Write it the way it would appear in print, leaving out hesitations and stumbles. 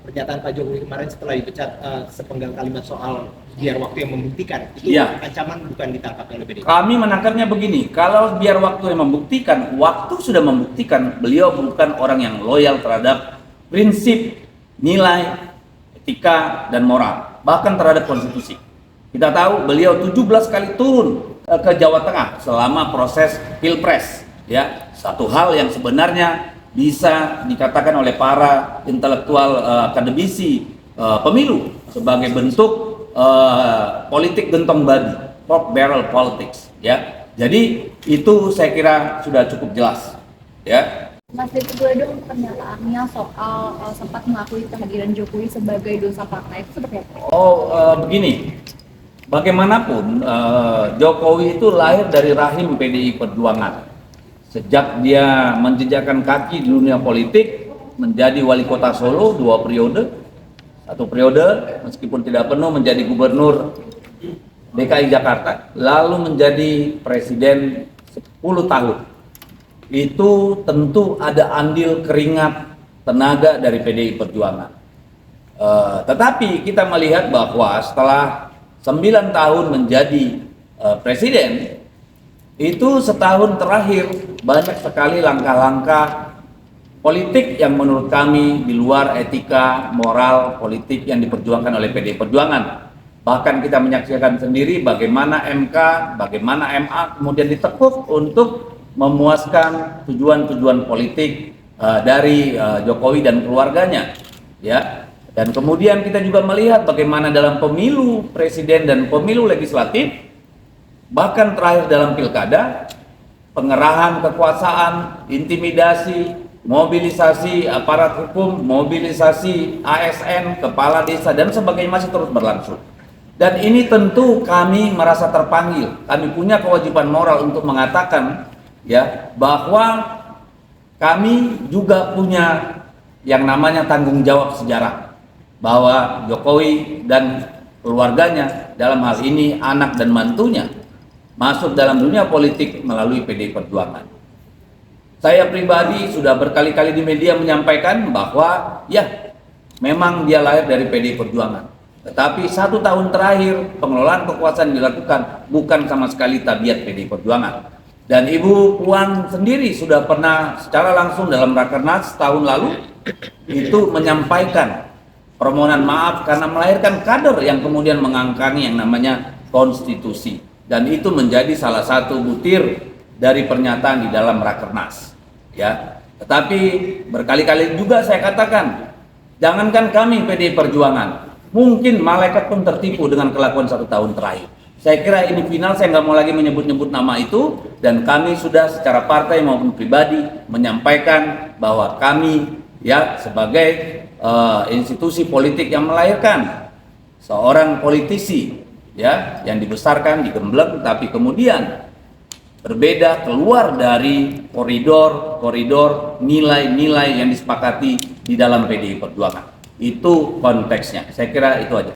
pernyataan Pak Jokowi kemarin setelah dipecat, sepenggal kalimat soal biar waktu yang membuktikan, itu Iya. ancaman bukan ditangkap oleh PDIP. Kami menangkapnya begini, kalau biar waktu yang membuktikan, waktu sudah membuktikan beliau bukan orang yang loyal terhadap prinsip, nilai, etika, dan moral, bahkan terhadap konstitusi. Kita tahu beliau 17 kali turun ke Jawa Tengah selama proses Pilpres, ya. Satu hal yang sebenarnya bisa dikatakan oleh para intelektual akademisi pemilu sebagai bentuk politik gentong babi, pork barrel politics, ya. Jadi itu saya kira sudah cukup jelas, ya. Mas Devi, boleh dong pernyataannya soal sempat mengakui kehadiran Jokowi sebagai dosa partai itu seperti apa? Begini, bagaimanapun Jokowi itu lahir dari rahim PDI Perjuangan. Sejak dia menjejakkan kaki di dunia politik, menjadi wali kota Solo 2 periode, 1 periode meskipun tidak penuh menjadi gubernur DKI Jakarta, lalu menjadi presiden 10 tahun. Itu tentu ada andil keringat tenaga dari PDI Perjuangan. Tetapi kita melihat bahwa setelah 9 tahun menjadi presiden, itu setahun terakhir banyak sekali langkah-langkah politik yang menurut kami di luar etika, moral, politik yang diperjuangkan oleh PDI Perjuangan. Bahkan kita menyaksikan sendiri bagaimana MK, bagaimana MA kemudian ditekuk untuk memuaskan tujuan-tujuan politik dari Jokowi dan keluarganya, ya. Dan kemudian kita juga melihat bagaimana dalam pemilu presiden dan pemilu legislatif, bahkan terakhir dalam pilkada, pengerahan kekuasaan, intimidasi, mobilisasi aparat hukum, mobilisasi ASN, kepala desa dan sebagainya masih terus berlangsung. Dan ini tentu kami merasa terpanggil, kami punya kewajiban moral untuk mengatakan, ya, bahwa kami juga punya yang namanya tanggung jawab sejarah, bahwa Jokowi dan keluarganya, dalam hal ini anak dan mantunya, masuk dalam dunia politik melalui PDI Perjuangan. Saya pribadi sudah berkali-kali di media menyampaikan bahwa ya, memang dia lahir dari PDI Perjuangan. Tetapi 1 tahun terakhir pengelolaan kekuasaan dilakukan bukan sama sekali tabiat PDI Perjuangan. Dan Ibu Puan sendiri sudah pernah secara langsung dalam Rakernas tahun lalu itu menyampaikan permohonan maaf karena melahirkan kader yang kemudian mengangkangi yang namanya konstitusi. Dan itu menjadi salah satu butir dari pernyataan di dalam Rakernas, ya. Tetapi berkali-kali juga saya katakan, jangankan kami PDI Perjuangan, mungkin malaikat pun tertipu dengan kelakuan 1 tahun terakhir. Saya kira ini final, saya nggak mau lagi menyebut-nyebut nama itu, dan kami sudah secara partai maupun pribadi menyampaikan bahwa kami, ya, sebagai institusi politik yang melahirkan seorang politisi, ya, yang dibesarkan, digembleng, tapi kemudian berbeda, keluar dari koridor nilai-nilai yang disepakati di dalam PDI Perjuangan. Itu konteksnya. Saya kira itu aja.